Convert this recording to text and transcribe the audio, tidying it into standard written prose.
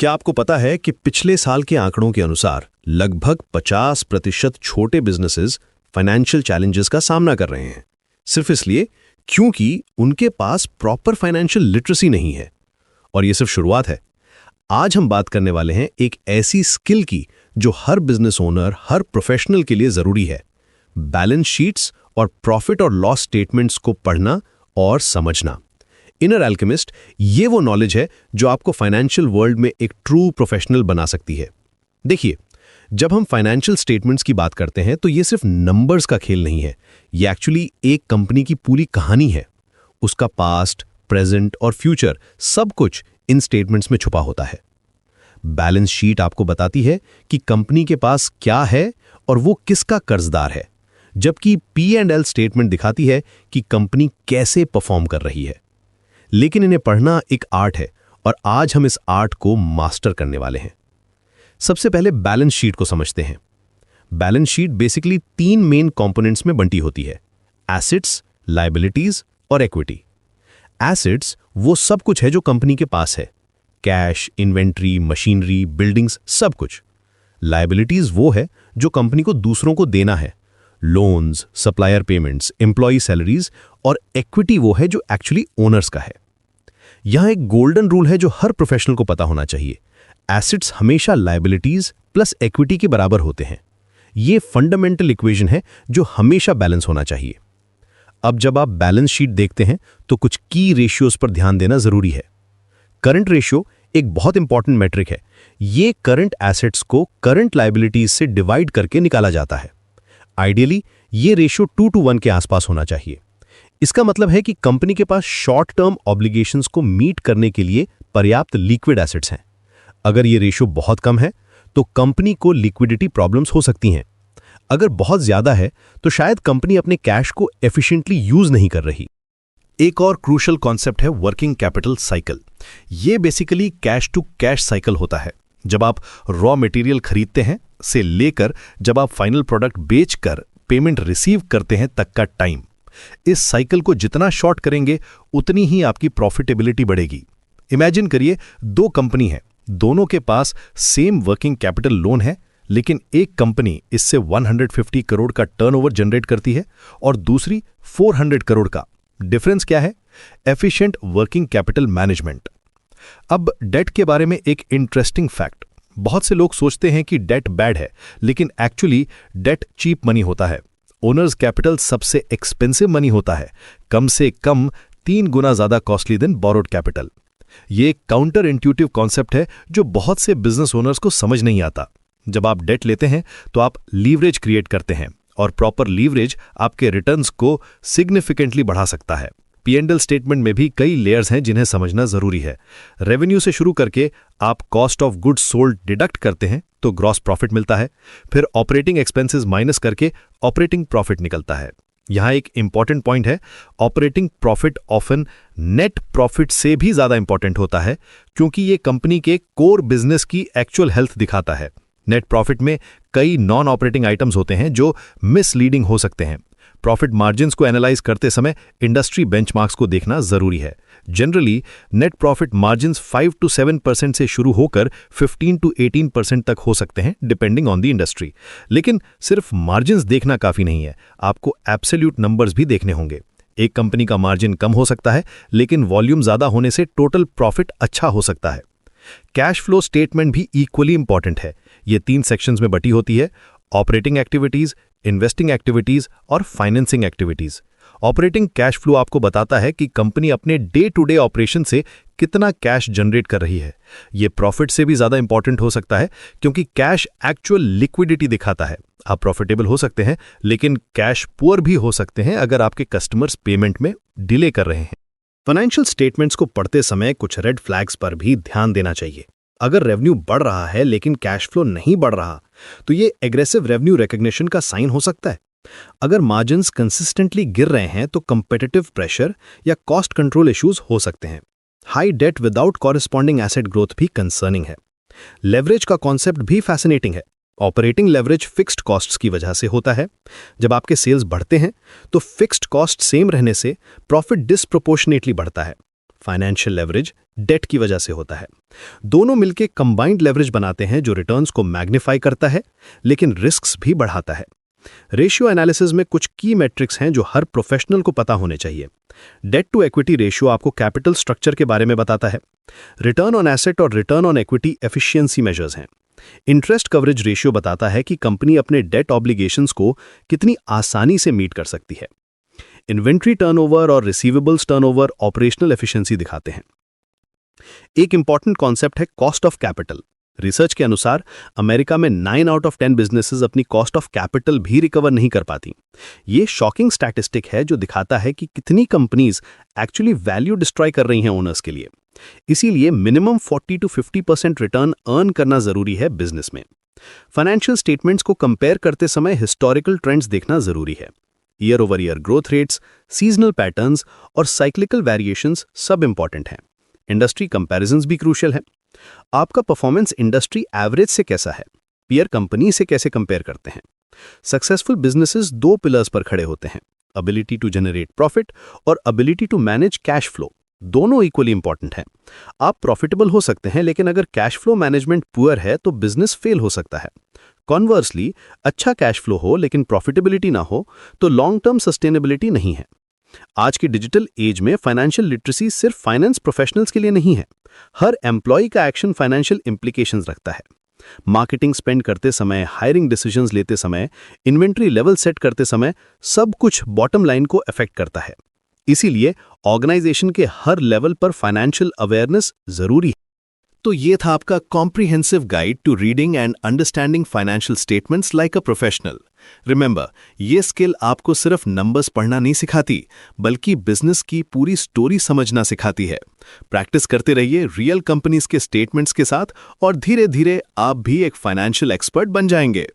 क्या आपको पता है कि पिछले साल के आंकड़ों के अनुसार लगभग 50% छोटे बिजनेसेस फाइनेंशियल चैलेंजेस का सामना कर रहे हैं, सिर्फ इसलिए क्योंकि उनके पास प्रॉपर फाइनेंशियल लिटरेसी नहीं है। और ये सिर्फ शुरुआत है। आज हम बात करने वाले हैं एक ऐसी स्किल की जो हर बिजनेस ओनर, हर प्रोफेशनल के लिए जरूरी है। बैलेंस शीट्स और प्रॉफिट और लॉस स्टेटमेंट्स को पढ़ना और समझना। इनर एल्केमिस्ट ये वो नॉलेज है जो आपको फाइनेंशियल वर्ल्ड में एक ट्रू प्रोफेशनल बना सकती है। देखिए, जब हम फाइनेंशियल स्टेटमेंट्स की बात करते हैं तो ये सिर्फ नंबर्स का खेल नहीं है। ये एक्चुअली एक कंपनी की पूरी कहानी है। उसका पास्ट, प्रेजेंट और फ्यूचर सब कुछ इन स्टेटमेंट्स में छुपा होता है। बैलेंस शीट आपको बताती है कि कंपनी के पास क्या है और वो किसका कर्जदार है, जबकि P&L स्टेटमेंट दिखाती है कि कंपनी कैसे परफॉर्म कर रही है। लेकिन इन्हें पढ़ना एक आर्ट है और आज हम इस आर्ट को मास्टर करने वाले हैं। सबसे पहले बैलेंस शीट को समझते हैं। Balance sheet basically 3 main components में बंटी होती है: एसेट्स, लायबिलिटीज और इक्विटी। एसेट्स वो सब कुछ है जो कंपनी के पास है, कैश, इन्वेंट्री, मशीनरी, बिल्डिंग्स, सब कुछ। लायबिलिटीज वो है जो कंपनी को दूसरों को देना है, loans, supplier payments, employ salaries. और इक्विटी वो है जो एक्चुअली ओनर्स का है। यहां एक गोल्डन रूल है जो हर प्रोफेशनल को पता होना चाहिए: एसेट्स हमेशा लायबिलिटीज प्लस इक्विटी के बराबर होते हैं। ये फंडामेंटल इक्वेशन है जो हमेशा बैलेंस होना चाहिए। अब जब आप बैलेंस शीट देखते हैं तो कुछ की रेशियोज पर ध्यान देना जरूरी है। करंट रेशियो एक बहुत इंपॉर्टेंट मेट्रिक है। ये करंट एसेट्स को करंट लायबिलिटीज से डिवाइड करके निकाला जाता है। आइडियली ये रेशियो 2:1 के आसपास होना चाहिए। इसका मतलब है कि कंपनी के पास शॉर्ट टर्म ऑब्लिगेशंस को मीट करने के लिए पर्याप्त लिक्विड एसेट्स हैं। अगर ये रेशियो बहुत कम है तो कंपनी को लिक्विडिटी प्रॉब्लम्स हो सकती हैं। अगर बहुत ज्यादा है तो शायद कंपनी अपने कैश को एफिशिएंटली यूज नहीं कर रही। एक और क्रूशियल कॉन्सेप्ट है वर्किंग कैपिटल साइकिल। ये basically cash to cash cycle होता है। जब आप रॉ मटेरियल खरीदते हैं से लेकर जब आप फाइनल प्रोडक्ट बेचकर पेमेंट रिसीव करते हैं तक का टाइम। इस साइकिल को जितना शॉर्ट करेंगे उतनी ही आपकी प्रॉफिटेबिलिटी बढ़ेगी। इमेजिन करिए, 2 कंपनी है, दोनों के पास सेम वर्किंग कैपिटल लोन है, लेकिन एक कंपनी इससे 150 करोड़ का टर्नओवर जनरेट करती है और दूसरी 400 करोड़ का। डिफरेंस क्या है? Efficient working capital management. अब डेट के बारे में एक इंटरेस्टिंग फैक्ट। बहुत से लोग सोचते हैं कि डेट बैड है, लेकिन एक्चुअली डेट चीप मनी होता है। ओनर्स कैपिटल सबसे एक्सपेंसिव मनी होता है, कम से कम 3 गुना ज्यादा कॉस्टली देन बोरोड कैपिटल। ये एक काउंटर इंट्यूटिव कॉन्सेप्ट है जो बहुत से बिजनेस ओनर्स को समझ नहीं आता। जब आप डेट लेते हैं तो आप लीवरेज क्रिएट करते हैं और प्रॉपर लीवरेज आपके रिटर्न्स को सिग्निफिकेंटली बढ़ा सकता है। P&L स्टेटमेंट में भी कई लेयर्स हैं जिन्हें समझना जरूरी है। रेवेन्यू से शुरू करके आप cost of goods sold deduct करते हैं तो ग्रॉस प्रॉफिट मिलता है, फिर ऑपरेटिंग एक्सपेंसेस माइनस करके ऑपरेटिंग प्रॉफिट निकलता है। यहां एक इंपॉर्टेंट पॉइंट है, operating profit often net profit से भी ज्यादा इंपॉर्टेंट होता है, क्योंकि ये कंपनी के कोर बिजनेस की एक्चुअल हेल्थ दिखाता है। नेट प्रॉफिट में कई नॉन ऑपरेटिंग आइटम्स होते हैं जो मिसलीडिंग हो सकते हैं। प्रॉफिट मार्जिन्स को एनालाइज करते समय इंडस्ट्री बेंचमार्क्स को देखना जरूरी है। Generally net profit margins 5 to 7% से शुरू होकर 15 to 18% तक हो सकते हैं, डिपेंडिंग ऑन द इंडस्ट्री। लेकिन सिर्फ मार्जिन्स देखना काफी नहीं है, आपको एब्सोल्यूट नंबर्स भी देखने होंगे। एक कंपनी का मार्जिन कम हो सकता है, लेकिन वॉल्यूम ज्यादा होने से टोटल प्रॉफिट अच्छा हो सकता है। कैश फ्लो स्टेटमेंट भी इक्वली इंपॉर्टेंट है। ये 3 सेक्शंस में बटी होती है: ऑपरेटिंग एक्टिविटीज, इन्वेस्टिंग एक्टिविटीज और financing activities. Operating cash flow आपको बताता है कि कंपनी अपने डे टू डे ऑपरेशन से कितना कैश जनरेट कर रही है। यह प्रॉफिट से भी ज्यादा इंपॉर्टेंट हो सकता है, क्योंकि कैश एक्चुअल लिक्विडिटी दिखाता है। आप प्रॉफिटेबल हो सकते हैं, लेकिन कैश पुअर भी हो सकते हैं अगर आपके कस्टमर्स पेमेंट में डिले कर रहे हैं। फाइनेंशियल स्टेटमेंट्स को पढ़ते समय कुछ रेड फ्लैग्स पर भी ध्यान देना चाहिए। अगर रेवेन्यू बढ़ रहा है लेकिन कैश फ्लो नहीं बढ़ रहा, तो ये एग्रेसिव रेवेन्यू रिकग्निशन का साइन हो सकता है। अगर मार्जिन्स कंसिस्टेंटली गिर रहे हैं तो कंपेटिटिव प्रेशर या कॉस्ट कंट्रोल इश्यूज हो सकते हैं। High debt without corresponding asset growth भी कंसर्निंग है। लेवरेज का कॉन्सेप्ट भी फैसिनेटिंग है। ऑपरेटिंग लेवरेज फिक्स्ड कॉस्ट्स की वजह से होता है। जब आपके सेल्स बढ़ते हैं तो फिक्स्ड कॉस्ट सेम रहने से प्रॉफिट डिस्प्रोपोर्शनेटली बढ़ता है। फाइनेंशियल लेवरेज डेट की वजह से होता है। दोनों मिलकर कंबाइंड लेवरेज बनाते हैं जो रिटर्न्स को मैग्नीफाई करता है लेकिन रिस्क्स भी बढ़ाता है। रेशियो एनालिसिस में कुछ की मैट्रिक्स हैं जो हर प्रोफेशनल को पता होने चाहिए। डेट टू इक्विटी रेशियो आपको कैपिटल स्ट्रक्चर के बारे में बताता है। रिटर्न ऑन एसेट और return on equity efficiency measures हैं। इंटरेस्ट कवरेज रेशियो बताता है कि कंपनी अपने डेट ऑब्लिगेशंस को कितनी आसानी से मीट कर सकती है। इन्वेंट्री टर्नओवर और रिसीवेबल्स टर्नओवर ऑपरेशनल एफिशिएंसी दिखाते हैं। एक इंपॉर्टेंट कॉन्सेप्ट है कॉस्ट ऑफ कैपिटल। रिसर्च के अनुसार अमेरिका में 9 आउट ऑफ 10 बिजनेसेस अपनी कॉस्ट ऑफ कैपिटल भी रिकवर नहीं कर पाती। ये शॉकिंग स्टैटिस्टिक है जो दिखाता है कि कितनी कंपनीज एक्चुअली वैल्यू डिस्ट्रॉय कर रही हैं ओनर्स के लिए। इसीलिए मिनिमम 40 to 50% रिटर्न अर्न करना जरूरी है बिजनेस में। फाइनेंशियल स्टेटमेंट्स को कंपेयर करते समय हिस्टोरिकल ट्रेंड्स देखना जरूरी है। Year over year growth rates, seasonal patterns और साइक्लिकल वेरिएशंस सब इंपॉर्टेंट हैं। इंडस्ट्री कंपैरिजंस भी क्रूशियल है। आपका परफॉर्मेंस इंडस्ट्री एवरेज से कैसा है, पीयर कंपनी से कैसे कंपेयर करते हैं। सक्सेसफुल बिजनेसेस 2 पिलर्स पर खड़े होते हैं, एबिलिटी टू जनरेट प्रॉफिट और ability to manage cash flow. दोनों इक्वली इंपॉर्टेंट हैं। आप प्रॉफिटेबल हो सकते हैं लेकिन अगर कैश फ्लो मैनेजमेंट पुअर है तो बिजनेस फेल हो सकता है। कॉन्वर्सली, अच्छा कैश फ्लो हो लेकिन प्रॉफिटेबिलिटी ना हो तो लॉन्ग टर्म सस्टेनेबिलिटी नहीं है। आज की डिजिटल एज में फाइनेंशियल लिटरेसी सिर्फ फाइनेंस प्रोफेशनल्स के लिए नहीं है। हर एम्प्लॉय का एक्शन फाइनेंशियल इंप्लीकेशंस रखता है। मार्केटिंग स्पेंड करते समय, हायरिंग डिसीजंस लेते समय, इन्वेंट्री लेवल सेट करते समय सब कुछ बॉटम लाइन को अफेक्ट करता है। इसीलिए ऑर्गेनाइजेशन के हर लेवल पर फाइनेंशियल अवेयरनेस जरूरी है। तो ये था आपका comprehensive guide to reading and understanding financial statements like a professional. Remember, ये स्किल आपको सिर्फ नंबर्स पढ़ना नहीं सिखाती बल्कि बिजनेस की पूरी स्टोरी समझना सिखाती है। प्रैक्टिस करते रहिए रियल कंपनीज के स्टेटमेंट्स के साथ और धीरे धीरे आप भी एक फाइनेंशियल एक्सपर्ट बन जाएंगे।